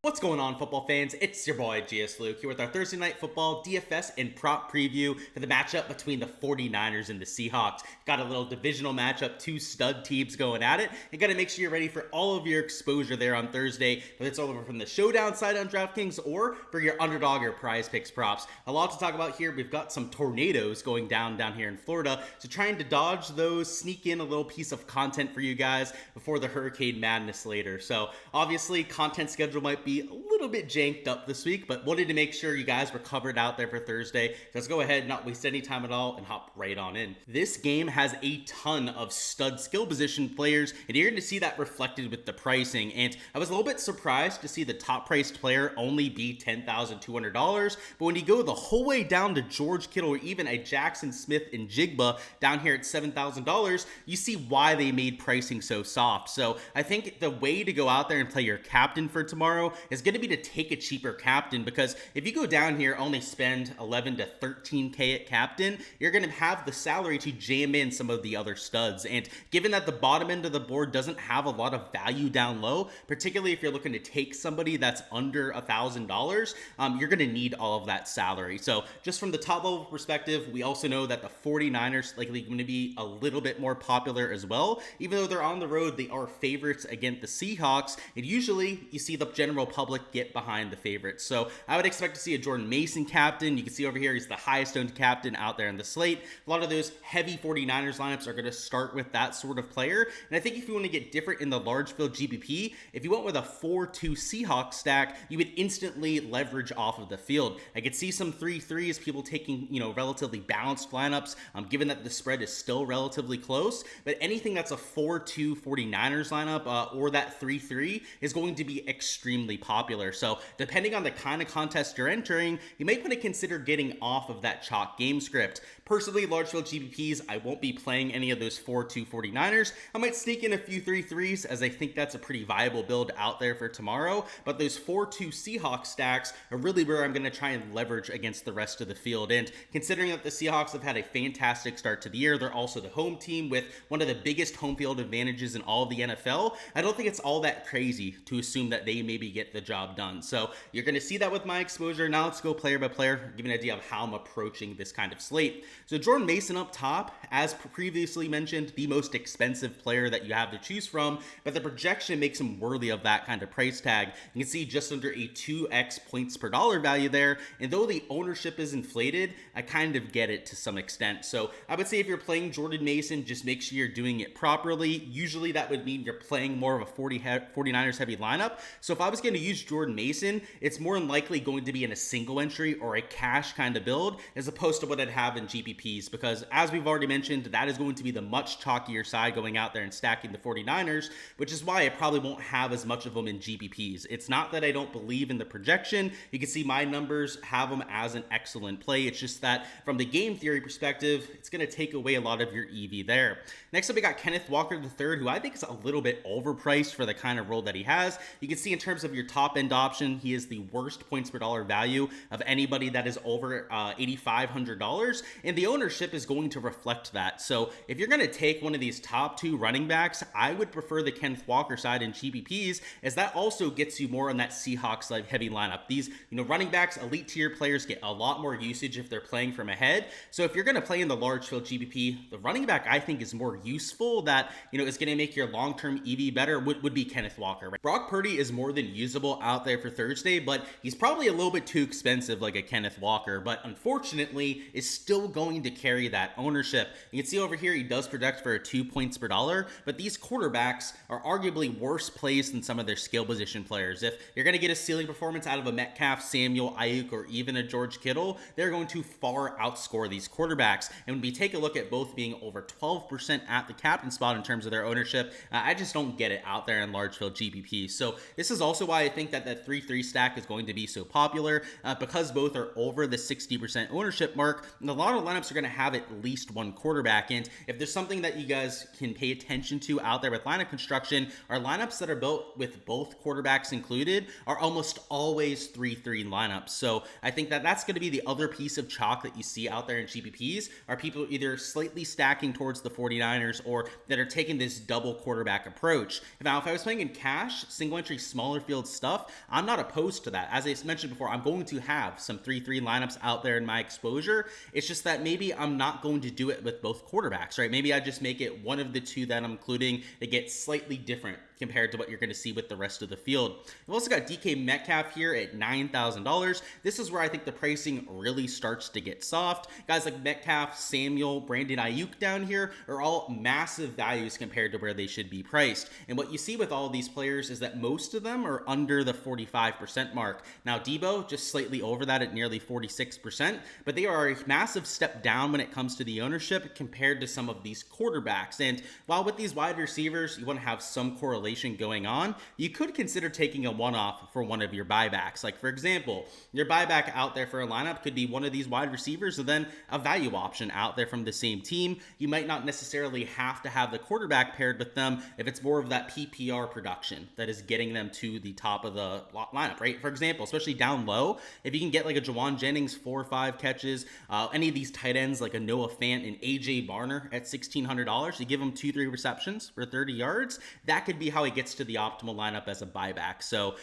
What's going on, football fans? It's your boy Gsluke here with our Thursday Night Football DFS and prop preview for the matchup between the 49ers and the Seahawks. Got a little divisional matchup, two stud teams going at it. You got to make sure you're ready for all of your exposure there on Thursday, whether it's all over from the Showdown side on DraftKings or for your Underdog or Prize Picks props. A lot to talk about here. We've got some tornadoes going down here in Florida, so trying to dodge those, sneak in a little piece of content for you guys before the hurricane madness later. So obviously, content schedule might be a little bit janked up this week, but wanted to make sure you guys were covered out there for Thursday. So let's go ahead, not waste any time at all, and hop right on in. This game has a ton of stud skill position players, and you're going to see that reflected with the pricing. And I was a little bit surprised to see the top priced player only be $10,200, but when you go the whole way down to George Kittle or even a Jackson Smith and Jigba down here at $7,000, you see why they made pricing so soft. So I think the way to go out there and play your captain for tomorrow is going to be to take a cheaper captain, because if you go down here, only spend 11 to 13K at captain, you're going to have the salary to jam in some of the other studs. And given that the bottom end of the board doesn't have a lot of value down low, particularly if you're looking to take somebody that's under $1,000, you're going to need all of that salary. So just from the top level perspective, we also know that the 49ers likely going to be a little bit more popular as well. Even though they're on the road, they are favorites against the Seahawks, and usually you see the general public get behind the favorites. So I would expect to see a Jordan Mason captain. You can see over here, he's the highest owned captain out there in the slate. A lot of those heavy 49ers lineups are going to start with that sort of player. And I think if you want to get different in the large field GPP, if you went with a 4-2 Seahawks stack, you would instantly leverage off of the field. I could see some 3-3s, people taking, relatively balanced lineups, given that the spread is still relatively close. But anything that's a 4-2 49ers lineup or that 3-3 is going to be extremely popular. So depending on the kind of contest you're entering, you might want to consider getting off of that chalk game script. Personally, large field GPPs, I won't be playing any of those 4-2 49ers. I might sneak in a few 3-3s, as I think that's a pretty viable build out there for tomorrow. But those 4-2 Seahawks stacks are really where I'm going to try and leverage against the rest of the field. And considering that the Seahawks have had a fantastic start to the year, they're also the home team with one of the biggest home field advantages in all of the NFL. I don't think it's all that crazy to assume that they maybe get the job done. So you're going to see that with my exposure. Now let's go player by player, give you an idea of how I'm approaching this kind of slate. So Jordan Mason up top, as previously mentioned, the most expensive player that you have to choose from, but the projection makes him worthy of that kind of price tag. You can see just under a 2x points per dollar value there, and though the ownership is inflated, I kind of get it to some extent. So I would say if you're playing Jordan Mason, just make sure you're doing it properly. Usually that would mean you're playing more of a 49ers heavy lineup. So if I was going to use Jordan Mason, it's more than likely going to be in a single entry or a cash kind of build, as opposed to what I'd have in GPPs, because as we've already mentioned, that is going to be the much chalkier side going out there and stacking the 49ers, which is why I probably won't have as much of them in GPPs. It's not that I don't believe in the projection. You can see my numbers have them as an excellent play. It's just that from the game theory perspective, it's going to take away a lot of your EV there. Next up, we got Kenneth Walker III, who I think is a little bit overpriced for the kind of role that he has. You can see in terms of your top end option, he is the worst points per dollar value of anybody that is over $8,500, and the ownership is going to reflect that. So if you're going to take one of these top two running backs, I would prefer the Kenneth Walker side in GPPs, as that also gets you more on that Seahawks heavy lineup. These running backs, elite tier players, get a lot more usage if they're playing from ahead. So if you're going to play in the large field GPP, the running back I think is more useful, that is going to make your long-term EV better, would be Kenneth Walker. Right? Brock Purdy is more than usable out there for Thursday, but he's probably a little bit too expensive like a Kenneth Walker, but unfortunately is still going to carry that ownership. You can see over here he does project for 2 points per dollar, but these quarterbacks are arguably worse plays than some of their skill position players. If you're going to get a ceiling performance out of a Metcalf, Samuel, Ayuk, or even a George Kittle, they're going to far outscore these quarterbacks. And when we take a look at both being over 12% at the captain spot in terms of their ownership, I just don't get it out there in large field GPP. So this is also why I think that that 3-3 stack is going to be so popular, because both are over the 60% ownership mark, and a lot of lineups are going to have at least one quarterback. And if there's something that you guys can pay attention to out there with lineup construction, our lineups that are built with both quarterbacks included are almost always 3-3 lineups. So I think that that's going to be the other piece of chalk that you see out there in GPPs, are people either slightly stacking towards the 49ers or that are taking this double quarterback approach. Now, if I was playing in cash, single entry, smaller field stuff, I'm not opposed to that. As I mentioned before, I'm going to have some 3-3 lineups out there in my exposure. It's just that maybe I'm not going to do it with both quarterbacks, right? Maybe I just make it one of the two that I'm including that get slightly different compared to what you're going to see with the rest of the field. We've also got DK Metcalf here at $9,000. This is where I think the pricing really starts to get soft. Guys like Metcalf, Samuel, Brandon Ayuk down here are all massive values compared to where they should be priced. And what you see with all of these players is that most of them are under the 45% mark. Now, Debo just slightly over that at nearly 46%, but they are a massive step down when it comes to the ownership compared to some of these quarterbacks. And while with these wide receivers, you want to have some correlation going on, you could consider taking a one-off for one of your buybacks. Like, for example, your buyback out there for a lineup could be one of these wide receivers and then a value option out there from the same team. You might not necessarily have to have the quarterback paired with them if it's more of that PPR production that is getting them to the top of the lineup, right? For example, especially down low, if you can get like a Jawan Jennings 4 or 5 catches, any of these tight ends like a Noah Fant and AJ Barner at $1,600, you give them 2-3 receptions for 30 yards, that could be how he gets to the optimal lineup as a buyback. So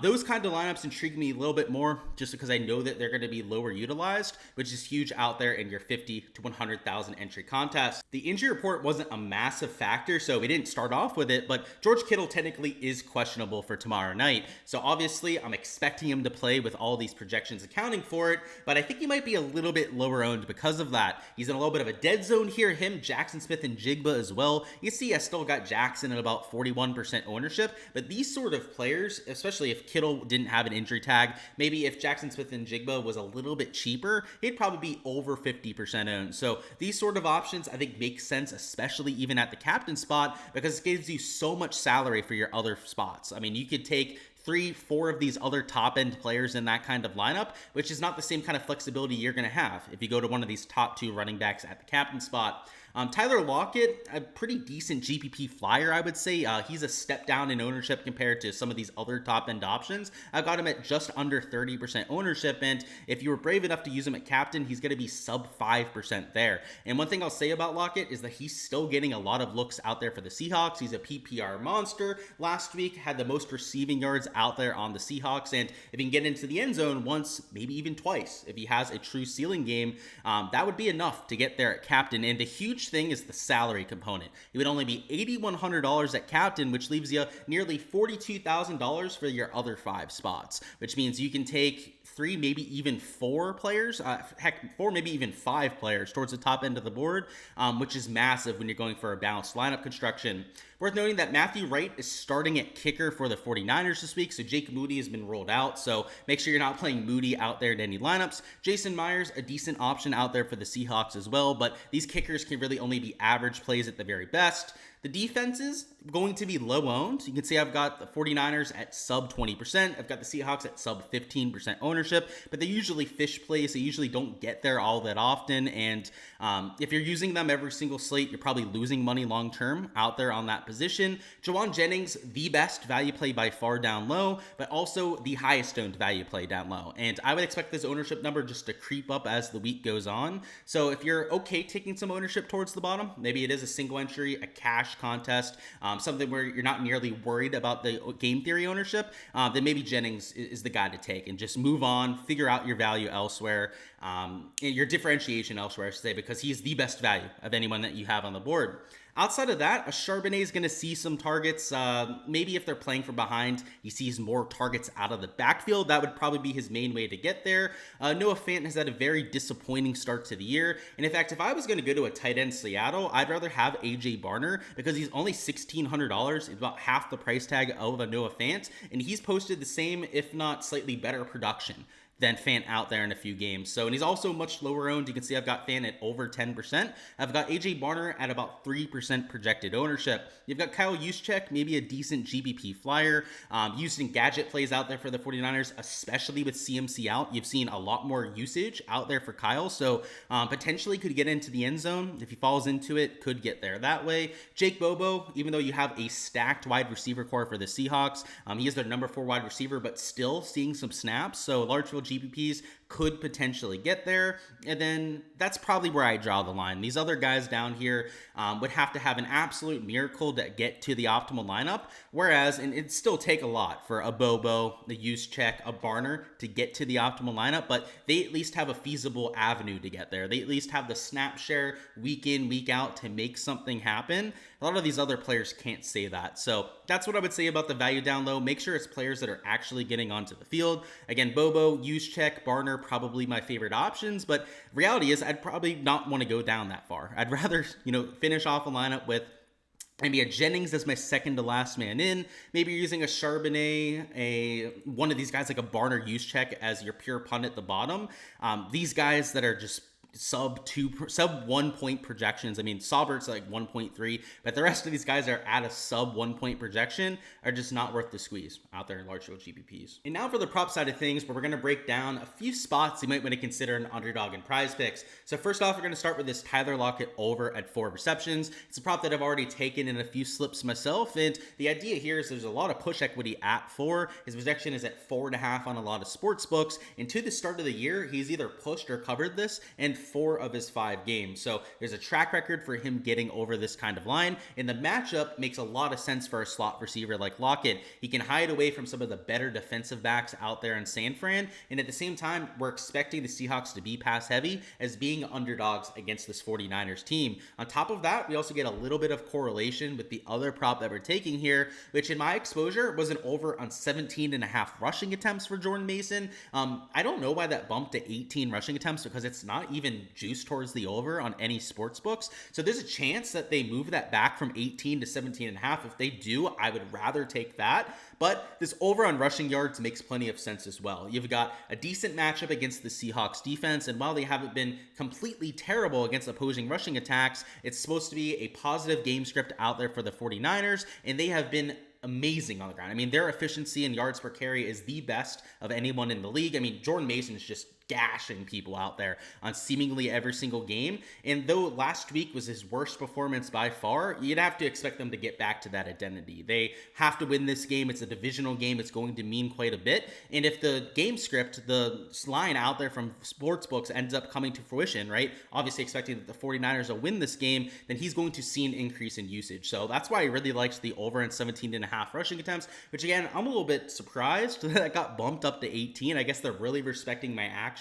those kind of lineups intrigue me a little bit more just because I know that they're going to be lower utilized, which is huge out there in your 50 to 100,000 entry contest. The injury report wasn't a massive factor, so we didn't start off with it, but George Kittle technically is questionable for tomorrow night. So obviously I'm expecting him to play with all these projections accounting for it, but I think he might be a little bit lower owned because of that. He's in a little bit of a dead zone here. Him, Jackson Smith, and Jigba as well. You see I still got Jackson at about 41% ownership, but these sort of players, especially if Kittle didn't have an injury tag, maybe if Jackson Smith and Jigba was a little bit cheaper, he'd probably be over 50% owned. So these sort of options I think make sense, especially even at the captain spot, because it gives you so much salary for your other spots. I mean, you could take 3-4 of these other top end players in that kind of lineup, which is not the same kind of flexibility you're going to have if you go to one of these top 2 running backs at the captain spot. Tyler Lockett, a pretty decent GPP flyer, I would say. He's a step down in ownership compared to some of these other top-end options. I got him at just under 30% ownership, and if you were brave enough to use him at captain, he's going to be sub 5% there. And one thing I'll say about Lockett is that he's still getting a lot of looks out there for the Seahawks. He's a PPR monster. Last week, had the most receiving yards out there on the Seahawks, and if he can get into the end zone once, maybe even twice, if he has a true ceiling game, that would be enough to get there at captain. And the huge thing is the salary component. It would only be $8,100 at captain, which leaves you nearly $42,000 for your other 5 spots, which means you can take 3, maybe even 4 players, 4, maybe even 5 players towards the top end of the board, which is massive when you're going for a balanced lineup construction. Worth noting that Matthew Wright is starting at kicker for the 49ers this week, so Jake Moody has been rolled out, so make sure you're not playing Moody out there in any lineups. Jason Myers, a decent option out there for the Seahawks as well, but these kickers can really only be average plays at the very best. The defense is going to be low owned. You can see I've got the 49ers at sub 20%. I've got the Seahawks at sub 15% ownership, but they usually fish plays. They usually don't get there all that often. And if you're using them every single slate, you're probably losing money long term out there on that position. Jawan Jennings, the best value play by far down low, but also the highest owned value play down low. And I would expect this ownership number just to creep up as the week goes on. So if you're okay taking some ownership towards the bottom, maybe it is a single entry, a cash contest, something where you're not nearly worried about the game theory ownership, then maybe Jennings is the guy to take and just move on, figure out your value elsewhere, your differentiation elsewhere, I should say, because he's the best value of anyone that you have on the board. Outside of that, a Charbonnet is going to see some targets. Maybe if they're playing from behind, he sees more targets out of the backfield. That would probably be his main way to get there. Noah Fant has had a very disappointing start to the year. And in fact, if I was going to go to a tight end Seattle, I'd rather have AJ Barner because he's only $1,600. It's about half the price tag of a Noah Fant. And he's posted the same, if not slightly better production than Fant out there in a few games. So, and he's also much lower owned. You can see I've got Fant at over 10%. I've got AJ Barner at about 3% projected ownership. You've got Kyle Juszczyk, maybe a decent GBP flyer. Used in gadget plays out there for the 49ers, especially with CMC out. You've seen a lot more usage out there for Kyle. So potentially could get into the end zone. If he falls into it, could get there that way. Jake Bobo, even though you have a stacked wide receiver core for the Seahawks, he is their number 4 wide receiver, but still seeing some snaps. So large field GPPs could potentially get there. And then that's probably where I draw the line. These other guys down here would have to have an absolute miracle to get to the optimal lineup. Whereas, and it'd still take a lot for a Bobo, a Juszczyk, a Barner to get to the optimal lineup, but they at least have a feasible avenue to get there. They at least have the snap share week in, week out to make something happen. A lot of these other players can't say that. So that's what I would say about the value down low. Make sure it's players that are actually getting onto the field. Again, Bobo, Juszczyk, Barner, probably my favorite options, but reality is I'd probably not want to go down that far. I'd rather, finish off a lineup with maybe a Jennings as my second to last man in. Maybe you're using a Charbonnet, one of these guys like a Barner, Juszczyk as your pure punt at the bottom. These guys that are just sub 1 point projections. I mean, Saubert's like 1.3, but the rest of these guys are at a sub 1 point projection are just not worth the squeeze out there in large field GPPs. And now for the prop side of things, where we're going to break down a few spots you might want to consider an underdog and prize picks. So first off, we're going to start with this Tyler Lockett over at 4 receptions. It's a prop that I've already taken in a few slips myself. And the idea here is there's a lot of push equity at 4. His projection is at 4.5 on a lot of sports books. And to the start of the year, he's either pushed or covered this and 4 of his 5 games. So there's a track record for him getting over this kind of line. And the matchup makes a lot of sense for a slot receiver like Lockett. He can hide away from some of the better defensive backs out there in San Fran. And at the same time, we're expecting the Seahawks to be pass heavy as being underdogs against this 49ers team. On top of that, we also get a little bit of correlation with the other prop that we're taking here, which in my exposure was an over on 17.5 rushing attempts for Jordan Mason. I don't know why that bumped to 18 rushing attempts, because it's not even juice towards the over on any sports books. So there's a chance that they move that back from 18 to 17.5. If they do, I would rather take that. But this over on rushing yards makes plenty of sense as well. You've got a decent matchup against the Seahawks defense, and while they haven't been completely terrible against opposing rushing attacks, it's supposed to be a positive game script out there for the 49ers, and they have been amazing on the ground. I mean, their efficiency in yards per carry is the best of anyone in the league. I mean, Jordan Mason is just gashing people out there on seemingly every single game. And though last week was his worst performance by far, you'd have to expect them to get back to that identity. They have to win this game. It's a divisional game. It's going to mean quite a bit. And if the game script, the line out there from sports books ends up coming to fruition, right? Obviously expecting that the 49ers will win this game, then he's going to see an increase in usage. So that's why he really likes the over in 17.5 rushing attempts, which again, I'm a little bit surprised that it got bumped up to 18. I guess they're really respecting my action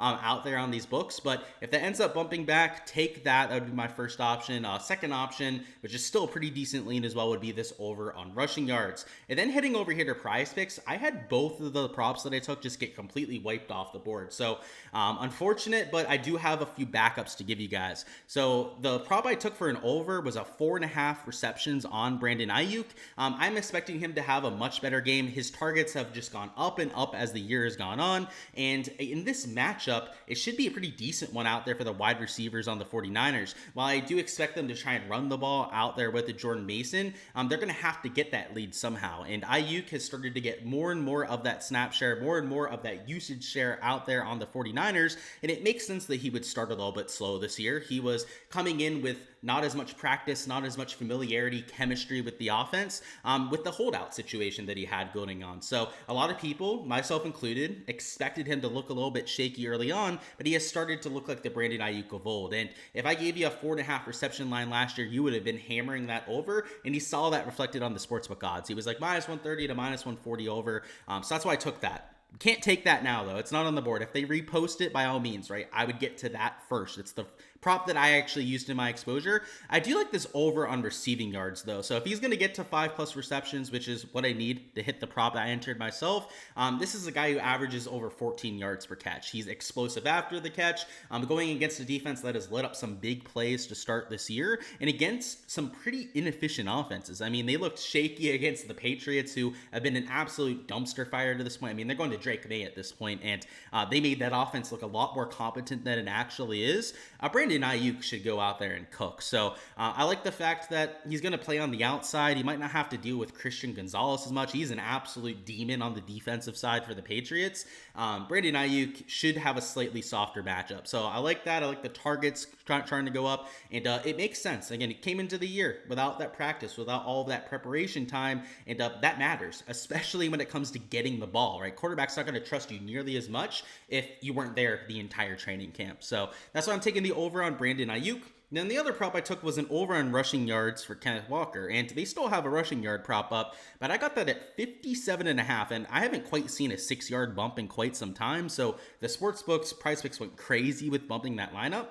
out there on these books. But if that ends up bumping back, take that. That would be my first option. Second option, which is still a pretty decent lean as well, would be this over on rushing yards. And then heading over here to prize picks, I had both of the props that I took just get completely wiped off the board. So unfortunate, but I do have a few backups to give you guys. So the prop I took for an over was a 4.5 receptions on Brandon Ayuk. I'm expecting him to have a much better game. His targets have just gone up and up as the year has gone on. And in this matchup, it should be a pretty decent one out there for the wide receivers on the 49ers. While I do expect them to try and run the ball out there with the Jordan Mason, they're going to have to get that lead somehow. And Ayuk has started to get more and more of that snap share, more and more of that usage share out there on the 49ers. And it makes sense that he would start a little bit slow this year. He was coming in with not as much practice, not as much familiarity, chemistry with the offense, with the holdout situation that he had going on. So a lot of people, myself included, expected him to look a little bit shaky early on, but he has started to look like the Brandon Ayuk of old. And if I gave you a 4.5 reception line last year, you would have been hammering that over, and he saw that reflected on the sportsbook odds. He was like minus 130 to minus 140 over. So that's why I took that. Can't take that now, though. It's not on the board. If they repost it, by all means, right? I would get to that first. It's the prop that I actually used in my exposure. I do like this over on receiving yards, though. So if he's going to get to 5+ receptions, which is what I need to hit the prop I entered myself, this is a guy who averages over 14 yards per catch. He's explosive after the catch, going against a defense that has lit up some big plays to start this year, and against some pretty inefficient offenses. I mean, they looked shaky against the Patriots, who have been an absolute dumpster fire to this point. I mean, they're going to Drake May at this point, and they made that offense look a lot more competent than it actually is. Brandon Ayuk should go out there and cook. So I like the fact that he's going to play on the outside. He might not have to deal with Christian Gonzalez as much. He's an absolute demon on the defensive side for the Patriots. Brandon Ayuk should have a slightly softer matchup. So I like that. I like the targets trying to go up, and it makes sense. Again, it came into the year without that practice, without all of that preparation time, and that matters, especially when it comes to getting the ball, right? Quarterback's not going to trust you nearly as much if you weren't there the entire training camp. So that's why I'm taking the over on Brandon Ayuk. Then the other prop I took was an over on rushing yards for Kenneth Walker, and they still have a rushing yard prop up, but I got that at 57.5, and I haven't quite seen a 6-yard bump in quite some time, so the sportsbooks Prize Picks went crazy with bumping that lineup,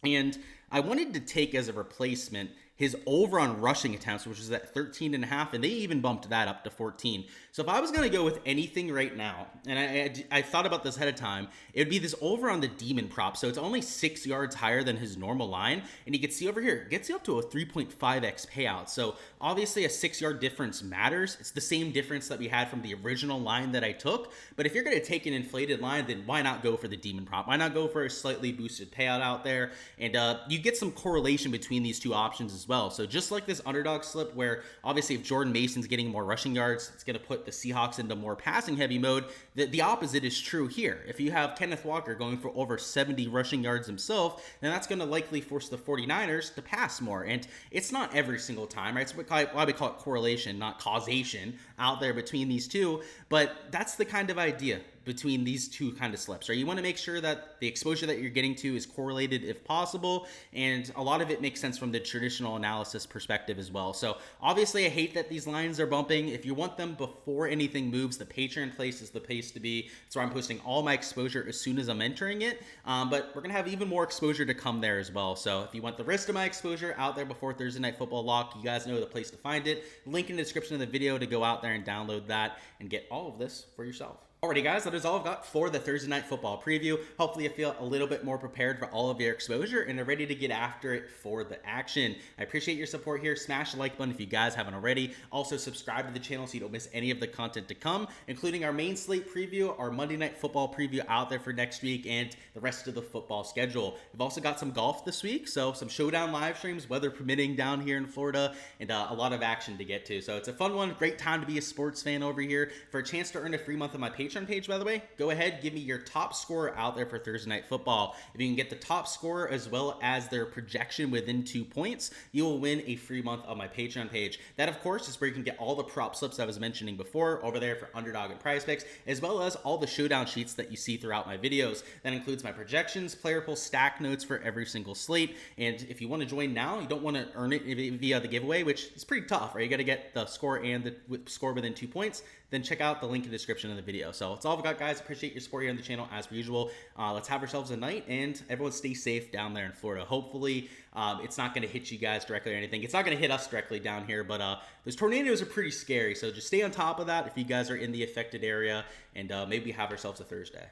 and I wanted to take as a replacement his over on rushing attempts, which is at 13.5, and they even bumped that up to 14. So if I was going to go with anything right now, and I thought about this ahead of time, it would be this over on the Demon prop. So it's only 6 yards higher than his normal line, and you can see over here, it gets you up to a 3.5x payout. So obviously a 6-yard difference matters. It's the same difference that we had from the original line that I took, but if you're going to take an inflated line, then why not go for the Demon prop? Why not go for a slightly boosted payout out there? And you get some correlation between these two options as well. So just like this underdog slip where obviously if Jordan Mason's getting more rushing yards, it's going to put the Seahawks into more passing heavy mode. The opposite is true here. If you have Kenneth Walker going for over 70 rushing yards himself, then that's going to likely force the 49ers to pass more. And it's not every single time, right? It's why we call it correlation, not causation out there between these two. But that's the kind of idea between these two kind of slips, right? You want to make sure that the exposure that you're getting to is correlated if possible, and a lot of it makes sense from the traditional analysis perspective as well. So obviously I hate that these lines are bumping. If you want them before anything moves, the Patreon place is the place to be. That's where I'm posting all my exposure as soon as I'm entering it, but we're gonna have even more exposure to come there as well. So if you want the rest of my exposure out there before Thursday Night Football lock, you guys know the place to find it. Link in the description of the video to go out there and download that and get all of this for yourself. Alrighty guys, that is all I've got for the Thursday Night Football preview. Hopefully you feel a little bit more prepared for all of your exposure and are ready to get after it for the action. I appreciate your support here. Smash the like button if you guys haven't already. Also subscribe to the channel so you don't miss any of the content to come, including our main slate preview, our Monday Night Football preview out there for next week, and the rest of the football schedule. We've also got some golf this week, so some Showdown live streams, weather permitting down here in Florida, and a lot of action to get to. So it's a fun one, great time to be a sports fan over here. For a chance to earn a free month on my Patreon page, by the way, go ahead, give me your top scorer out there for Thursday Night Football. If you can get the top scorer as well as their projection within 2 points, you will win a free month on my Patreon page. That, of course, is where you can get all the prop slips I was mentioning before over there for Underdog and Prize Picks, as well as all the Showdown sheets that you see throughout my videos. That includes my projections, player pool stack notes for every single slate. And if you want to join now, you don't want to earn it via the giveaway, which is pretty tough, right? You got to get the score and the score within 2 points. Then check out the link in the description of the video. So that's all I've got, guys. Appreciate your support here on the channel as per usual. Let's have ourselves a night, and everyone stay safe down there in Florida. Hopefully it's not going to hit you guys directly or anything. It's not going to hit us directly down here, but those tornadoes are pretty scary. So just stay on top of that if you guys are in the affected area, and maybe have ourselves a Thursday.